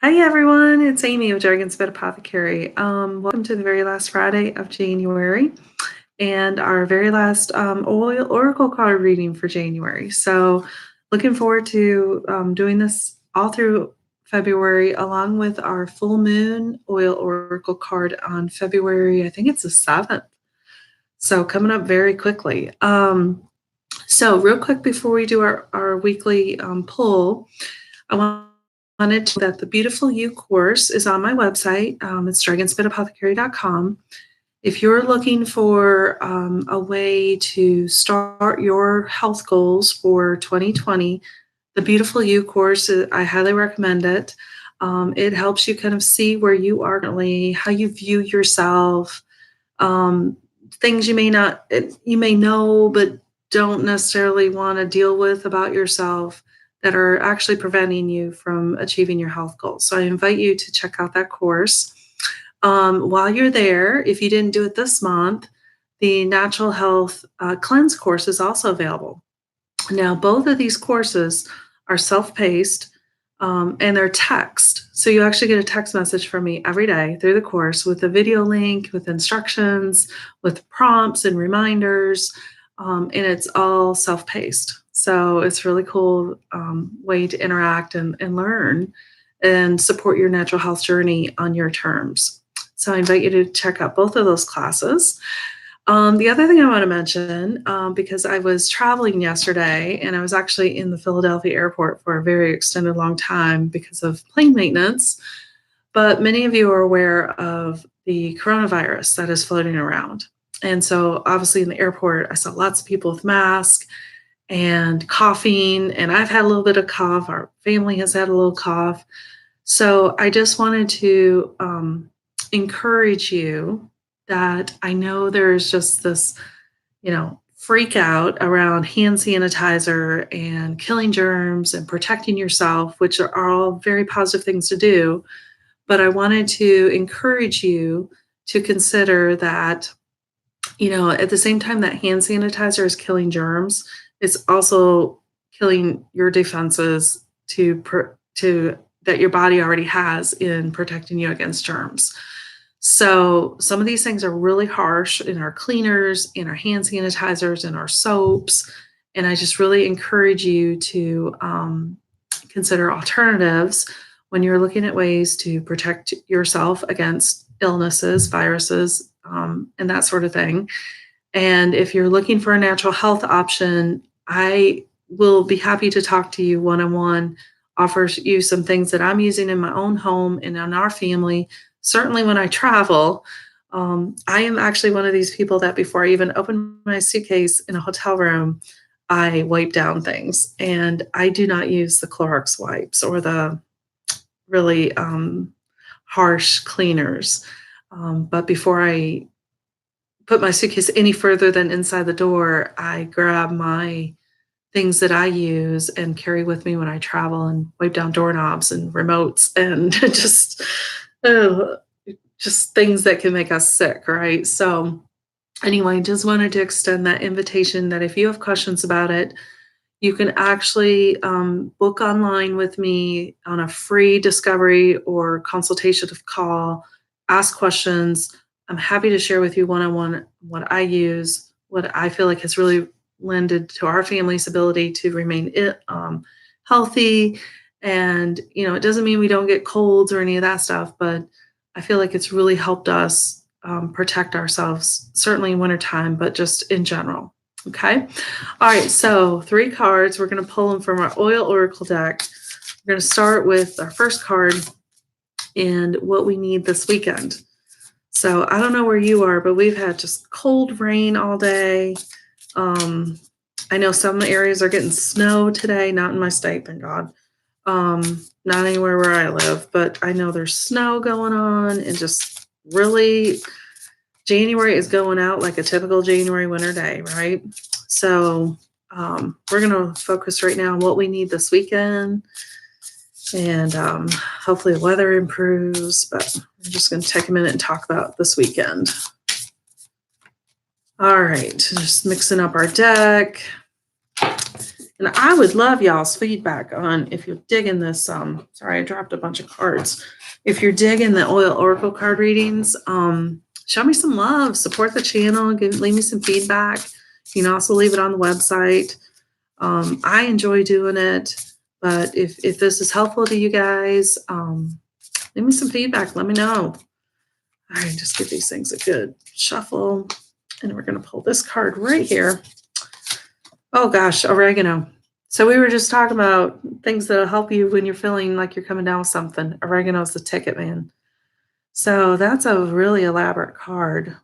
Hi everyone, it's Amy with Dragon's Bed Apothecary. Welcome to the very last Friday of January and our very last oil oracle card reading for January. So, looking forward to doing this all through February, along with our full moon oil oracle card on February. I think it's the 7th. So, coming up very quickly. Real quick before we do our weekly pull, I wanted to that the Beautiful You course is on my website. It's dragonspedapothecary.com. If you're looking for a way to start your health goals for 2020, the Beautiful You course, I highly recommend it. It helps you kind of see where you are currently, how you view yourself, um, things you may know, but don't necessarily want to deal with about yourself that are actually preventing you from achieving your health goals. So I invite you to check out that course. While you're there, if you didn't do it this month, the Natural Health Cleanse course is also available. Now, both of these courses are self-paced and they're text. So you actually get a text message from me every day through the course with a video link, with instructions, with prompts and reminders, and it's all self-paced. So it's really cool way to interact and learn and support your natural health journey on your terms. So I invite you to check out both of those classes. The other thing I want to mention, because I was traveling yesterday and I was actually in the Philadelphia airport for a very extended long time because of plane maintenance, but many of you are aware of the coronavirus that is floating around. And so, obviously, in the airport, I saw lots of people with masks and coughing, and I've had a little bit of cough. Our family has had a little cough. So, I just wanted to encourage you that I know there's just this, freak out around hand sanitizer and killing germs and protecting yourself, which are all very positive things to do. But I wanted to encourage you to consider that, at the same time that hand sanitizer is killing germs, it's also killing your defenses to that your body already has in protecting you against germs. So some of these things are really harsh in our cleaners, in our hand sanitizers, in our soaps. And I just really encourage you to consider alternatives when you're looking at ways to protect yourself against illnesses, viruses, and that sort of thing. And if you're looking for a natural health option, I will be happy to talk to you one-on-one, offer you some things that I'm using in my own home and in our family. Certainly when I travel, I am actually one of these people that before I even open my suitcase in a hotel room, I wipe down things. And I do not use the Clorox wipes or the really harsh cleaners. But before I put my suitcase any further than inside the door, I grab my things that I use and carry with me when I travel and wipe down doorknobs and remotes and uh, just things that can make us sick, right? So, anyway, just wanted to extend that invitation that if you have questions about it, you can actually book online with me on a free discovery or consultative call, ask questions. I'm happy to share with you one on one what I use, what I feel like has really lended to our family's ability to remain healthy. And, it doesn't mean we don't get colds or any of that stuff, but I feel like it's really helped us protect ourselves, certainly in wintertime, but just in general. Okay. All right. So 3 cards. We're going to pull them from our oil oracle deck. We're going to start with our first card and what we need this weekend. So I don't know where you are, but we've had just cold rain all day. I know some areas are getting snow today, not in my state, thank God. Not anywhere where I live, but I know there's snow going on and just really January is going out like a typical January winter day, right? So we're going to focus right now on what we need this weekend. And hopefully the weather improves, but I'm just going to take a minute and talk about this weekend. All right, just mixing up our deck. And I would love y'all's feedback on if you're digging this. Sorry, I dropped a bunch of cards. If you're digging the oil oracle card readings, show me some love, support the channel, leave me some feedback. You can also leave it on the website. I enjoy doing it, but if this is helpful to you guys, leave me some feedback. Let me know. All right, just give these things a good shuffle. And we're going to pull this card right here. Oh gosh, oregano. So we were just talking about things that'll help you when you're feeling like you're coming down with something. Oregano is the ticket man. So that's a really elaborate card.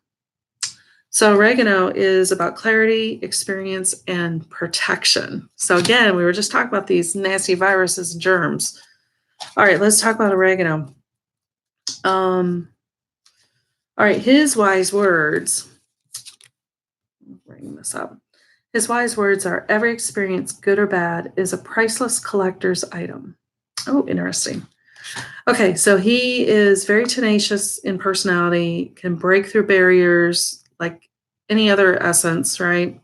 So oregano is about clarity, experience, and protection. So again, we were just talking about these nasty viruses and germs. All right, let's talk about oregano. All right, his wise words. Bring this up. His wise words are, every experience, good or bad, is a priceless collector's item. Oh, interesting. Okay, so he is very tenacious in personality, can break through barriers like any other essence, right?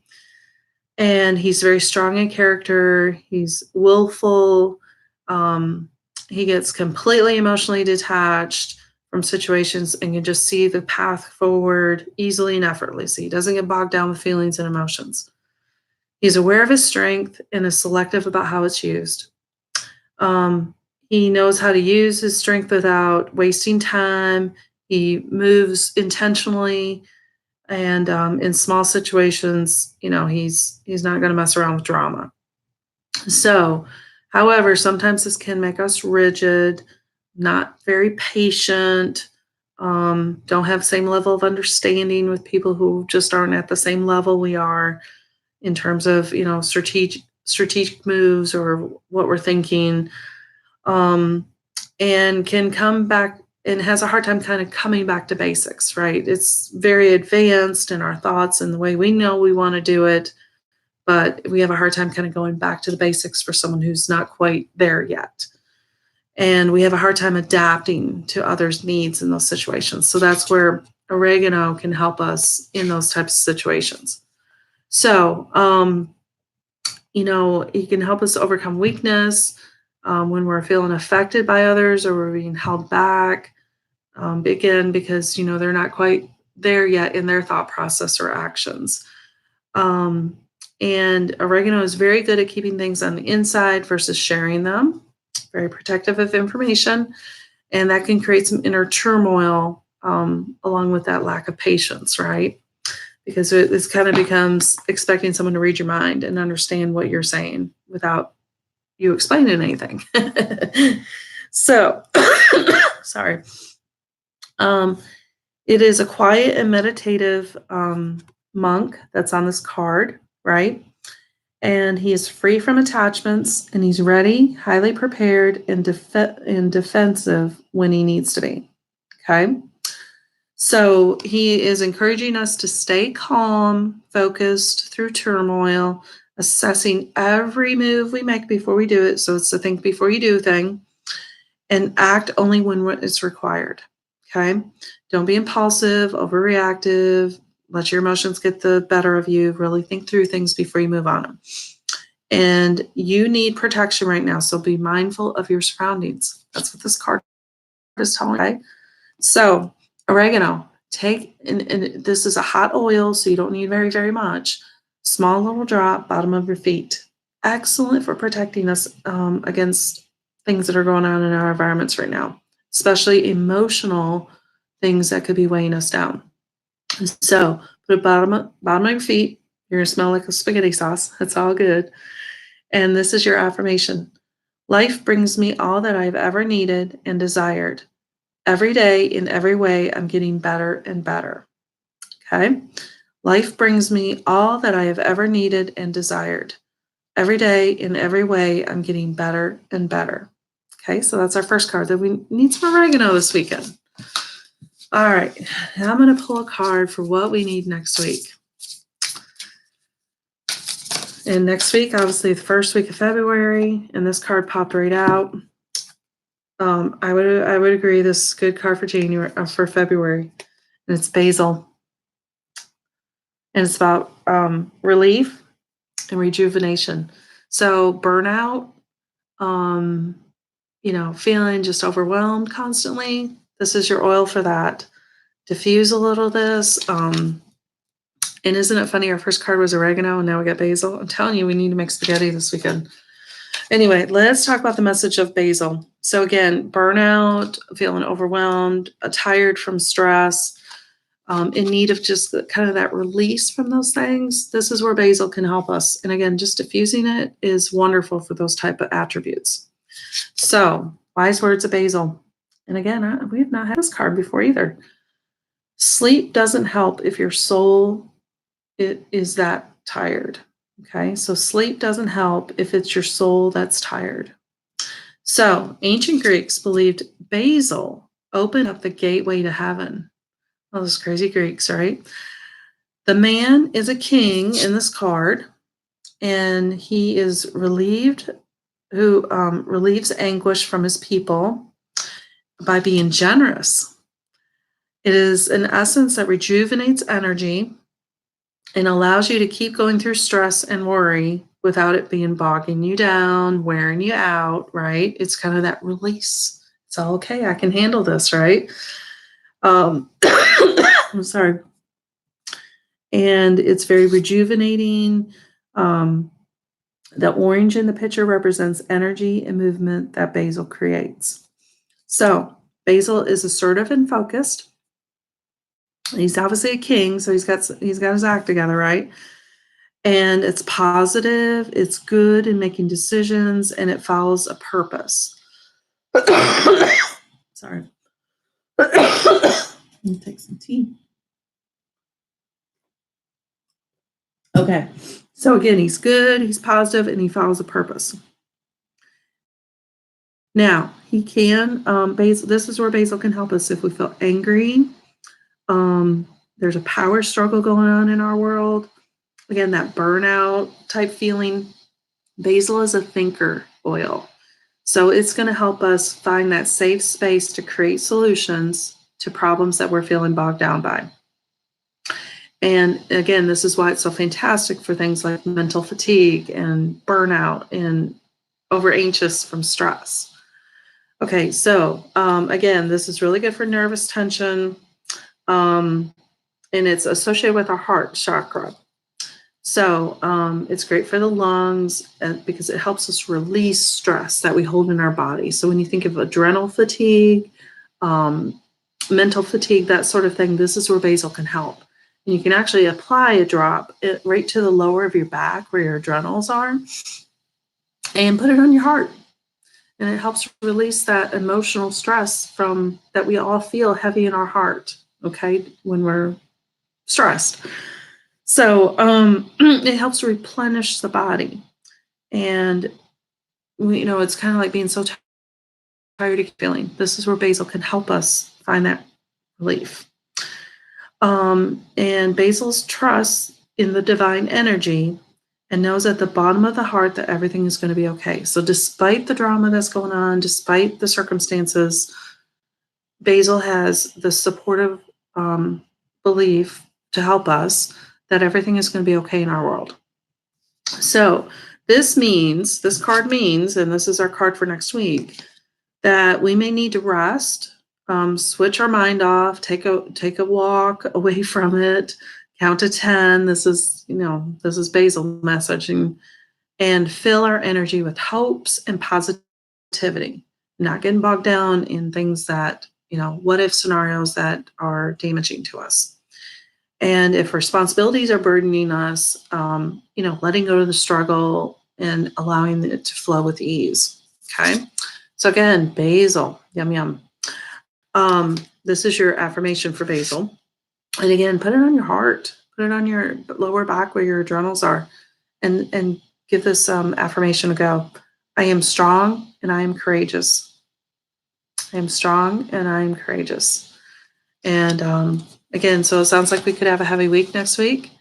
And he's very strong in character. He's willful. He gets completely emotionally detached from situations and can just see the path forward easily and effortlessly. He doesn't get bogged down with feelings and emotions. He's aware of his strength and is selective about how it's used. He knows how to use his strength without wasting time. He moves intentionally, and in small situations, he's not going to mess around with drama. So, however, sometimes this can make us rigid, not very patient, don't have the same level of understanding with people who just aren't at the same level we are in terms of strategic moves or what we're thinking, and can come back and has a hard time kind of coming back to basics, right? It's very advanced in our thoughts and the way we know we want to do it, but we have a hard time kind of going back to the basics for someone who's not quite there yet. And we have a hard time adapting to others' needs in those situations. So that's where oregano can help us in those types of situations. So, it can help us overcome weakness when we're feeling affected by others or we're being held back. Again, because, they're not quite there yet in their thought process or actions. And oregano is very good at keeping things on the inside versus sharing them. Very protective of information. And that can create some inner turmoil along with that lack of patience, right? Because this kind of becomes expecting someone to read your mind and understand what you're saying without you explaining anything. So, sorry. It is a quiet and meditative monk that's on this card, right? And he is free from attachments and he's ready, highly prepared, and defensive when he needs to be. Okay. So he is encouraging us to stay calm, focused through turmoil, assessing every move we make before we do it. So it's the think before you do thing, and act only when it's required. Okay. Don't be impulsive, overreactive. Let your emotions get the better of you. Really think through things before you move on them. And you need protection right now. So be mindful of your surroundings. That's what this card is telling. Okay. So oregano, and this is a hot oil, so you don't need very, very much. Small little drop, bottom of your feet. Excellent for protecting us against things that are going on in our environments right now, especially emotional things that could be weighing us down. So put it bottom of your feet. You're going to smell like a spaghetti sauce. That's all good. And this is your affirmation. Life brings me all that I've ever needed and desired. Every day, in every way, I'm getting better and better. Okay? Life brings me all that I have ever needed and desired. Every day, in every way, I'm getting better and better. Okay, so that's our first card. That we need some oregano this weekend. All right, now I'm going to pull a card for what we need next week. And next week, obviously, the first week of February, and this card popped right out. I would agree. This is a good card for for February, and it's Basil, and it's about relief and rejuvenation. So burnout, um, feeling just overwhelmed constantly. This is your oil for that. Diffuse a little of this. And isn't it funny? Our first card was oregano, and now we got basil. I'm telling you, we need to make spaghetti this weekend. Anyway, let's talk about the message of basil. So again, burnout, feeling overwhelmed, tired from stress, in need of just kind of that release from those things. This is where basil can help us. And again, just diffusing it is wonderful for those type of attributes. So, wise words of basil. And again, we have not had this card before either. Sleep doesn't help if your soul is that tired. Okay, so sleep doesn't help if it's your soul that's tired. So, ancient Greeks believed basil opened up the gateway to heaven. All those crazy Greeks, right? The man is a king in this card, and he is relieved, who relieves anguish from his people by being generous. It is an essence that rejuvenates energy and allows you to keep going through stress and worry without it being bogging you down, wearing you out, right? It's kind of that release. It's all okay. I can handle this, right? I'm sorry. And it's very rejuvenating. The orange in the picture represents energy and movement that basil creates. So basil is assertive and focused. He's obviously a king, so he's got his act together, right? And it's positive, it's good in making decisions, and it follows a purpose. Sorry. Let me take some tea. Okay. So again, he's good, he's positive, and he follows a purpose. Now, he can, basil, this is where basil can help us if we feel angry. There's a power struggle going on in our world. Again, that burnout type feeling. Basil is a thinker oil. So it's going to help us find that safe space to create solutions to problems that we're feeling bogged down by. And again, this is why it's so fantastic for things like mental fatigue and burnout and over anxious from stress. Okay, so again, this is really good for nervous tension, and it's associated with our heart chakra. So it's great for the lungs because it helps us release stress that we hold in our body. So when you think of adrenal fatigue, mental fatigue, that sort of thing, this is where basil can help. And you can actually apply a drop right to the lower of your back where your adrenals are and put it on your heart. And it helps release that emotional stress from that we all feel heavy in our heart, okay, when we're stressed. So it helps replenish the body. And, it's kind of like being so tired of feeling. This is where basil can help us find that relief. And basil's trust in the divine energy and knows at the bottom of the heart that everything is going to be okay. So despite the drama that's going on, despite the circumstances, basil has the supportive belief to help us that everything is going to be okay in our world. So this card means, and this is our card for next week, that we may need to rest, switch our mind off, take a walk away from it, count to 10. This is basil messaging, and fill our energy with hopes and positivity, not getting bogged down in things that, what if scenarios that are damaging to us. And if responsibilities are burdening us, letting go of the struggle and allowing it to flow with ease. Okay. So again, basil, yum, yum. This is your affirmation for basil. And again, put it on your heart, put it on your lower back where your adrenals are, and give this affirmation a go. I am strong and I am courageous. I am strong and I am courageous. And again, so it sounds like we could have a heavy week next week.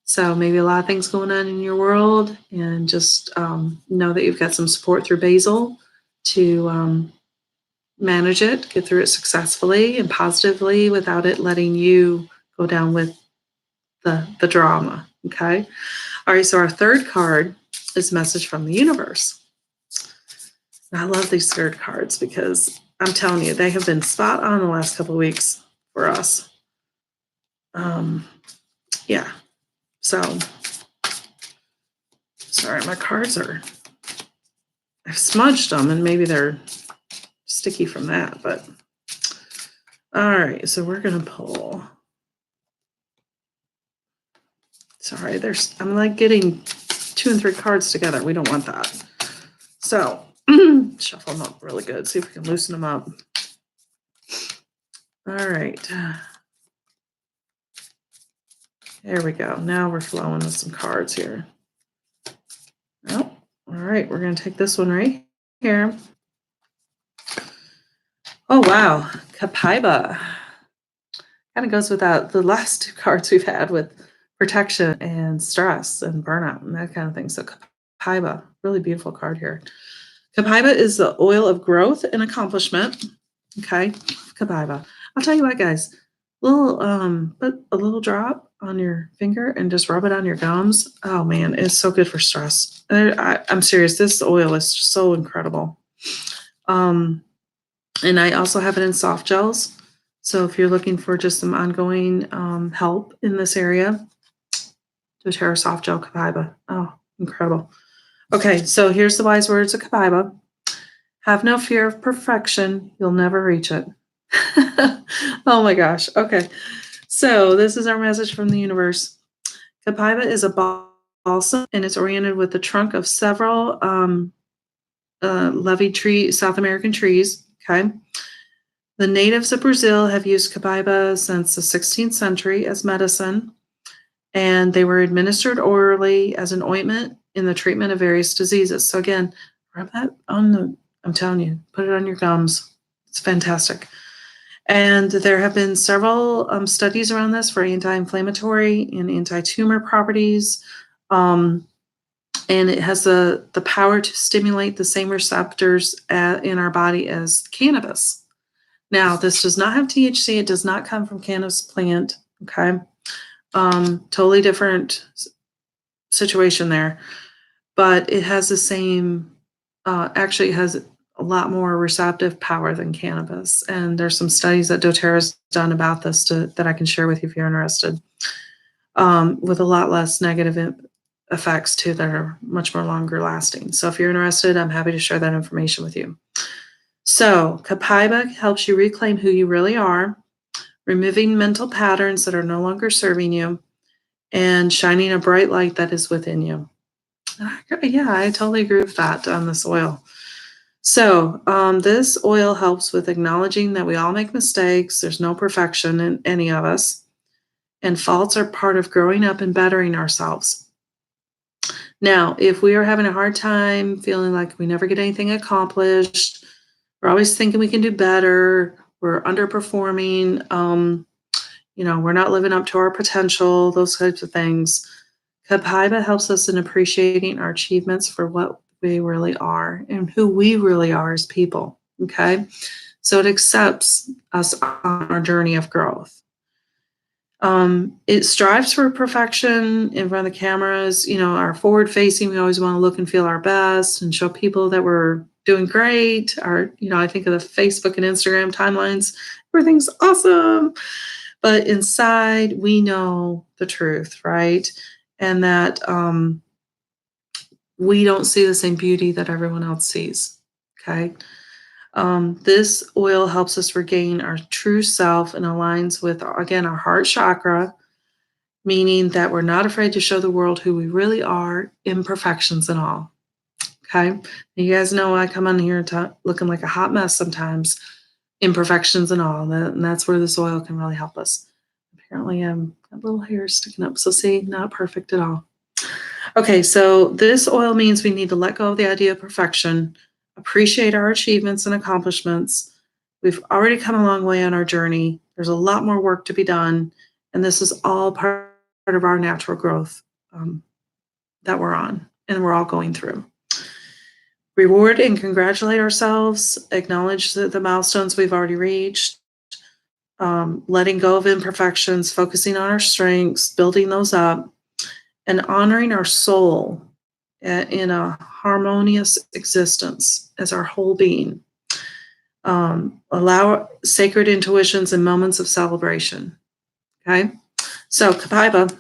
So maybe a lot of things going on in your world, and just know that you've got some support through basil to manage it, get through it successfully and positively without it letting you go down with the drama. Okay. All right. So our third card is message from the universe. And I love these spirit cards because I'm telling you, they have been spot on the last couple of weeks for us. Yeah. So, sorry, my cards I've smudged them and maybe they're sticky from that, but all right. So we're going to pull. Sorry, I'm like getting 2 and 3 cards together. We don't want that. So shuffle them up really good. See if we can loosen them up. All right. There we go. Now we're flowing with some cards here. Oh, all right. We're going to take this one right here. Oh, wow. Kaiba. Kind of goes without the last 2 cards we've had with protection and stress and burnout and that kind of thing. So Kaiba, really beautiful card here. Copiah is the oil of growth and accomplishment. Okay, Copiah. I'll tell you what, guys. Put a little drop on your finger and just rub it on your gums. Oh man, it's so good for stress. I'm serious. This oil is so incredible. And I also have it in soft gels. So if you're looking for just some ongoing help in this area, doTERRA soft gel Copiah. Oh, incredible. Okay, so here's the wise words of Kaiba. Have no fear of perfection. You'll never reach it. Oh my gosh. Okay. So this is our message from the universe. Copiah is a balsam and it's oriented with the trunk of several South American trees. Okay. The natives of Brazil have used Copiah since the 16th century as medicine, and they were administered orally as an ointment in the treatment of various diseases. So again, rub that I'm telling you, put it on your gums. It's fantastic. And there have been several studies around this for anti-inflammatory and anti-tumor properties. And it has the power to stimulate the same receptors in our body as cannabis. Now, this does not have THC. It does not come from cannabis plant. Okay. Totally different situation there. But it has the same, actually, it has a lot more receptive power than cannabis. And there's some studies that doTERRA's done about this that I can share with you if you're interested, with a lot less negative effects too that are much more longer lasting. So if you're interested, I'm happy to share that information with you. So Copiah helps you reclaim who you really are, removing mental patterns that are no longer serving you, and shining a bright light that is within you. Yeah, I totally agree with that on this oil. So this oil helps with acknowledging that we all make mistakes. There's no perfection in any of us. And faults are part of growing up and bettering ourselves. Now, if we are having a hard time feeling like we never get anything accomplished, we're always thinking we can do better, we're underperforming, we're not living up to our potential, those types of things. Copiah helps us in appreciating our achievements for what we really are and who we really are as people. Okay. So it accepts us on our journey of growth. It strives for perfection in front of the cameras. Our forward facing, we always want to look and feel our best and show people that we're doing great. I think of the Facebook and Instagram timelines, everything's awesome. But inside, we know the truth, right? And that we don't see the same beauty that everyone else sees. Okay. This oil helps us regain our true self and aligns with, again, our heart chakra, meaning that we're not afraid to show the world who we really are, imperfections and all. Okay. You guys know I come on here looking like a hot mess sometimes, imperfections and all. And that's where this oil can really help us. Apparently, got little hairs sticking up. So see, not perfect at all. Okay, so this oil means we need to let go of the idea of perfection, appreciate our achievements and accomplishments. We've already come a long way on our journey. There's a lot more work to be done, and this is all part of our natural growth that we're on and we're all going through. Reward and congratulate ourselves, acknowledge the milestones we've already reached, letting go of imperfections, focusing on our strengths, building those up, and honoring our soul in a harmonious existence as our whole being. Allow sacred intuitions and moments of celebration. Okay. So, Kaiba,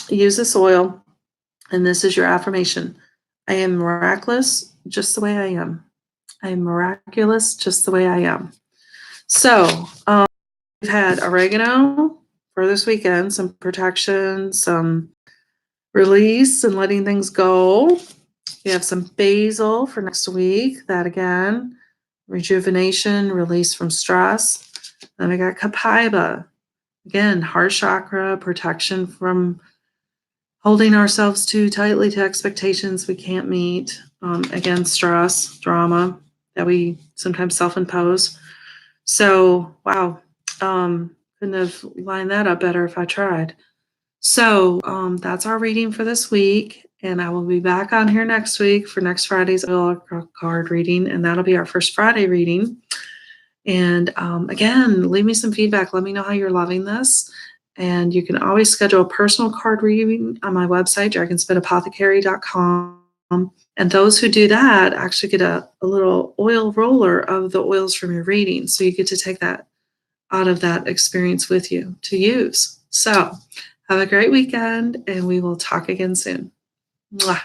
use this oil, and this is your affirmation. I am miraculous just the way I am. I am miraculous just the way I am. So, we've had oregano for this weekend, some protection, some release and letting things go. We have some basil for next week. That again, rejuvenation, release from stress. Then we got Copiah. Again, heart chakra, protection from holding ourselves too tightly to expectations we can't meet. Again, stress, drama that we sometimes self-impose. So, wow, couldn't have lined that up better if I tried. So, that's our reading for this week, and I will be back on here next week for next Friday's oracle card reading, and that'll be our first Friday reading. And again, leave me some feedback. Let me know how you're loving this. And you can always schedule a personal card reading on my website, dragonspitapothecary.com. And those who do that actually get a little oil roller of the oils from your reading. So you get to take that out of that experience with you to use. So have a great weekend, and we will talk again soon. Mwah.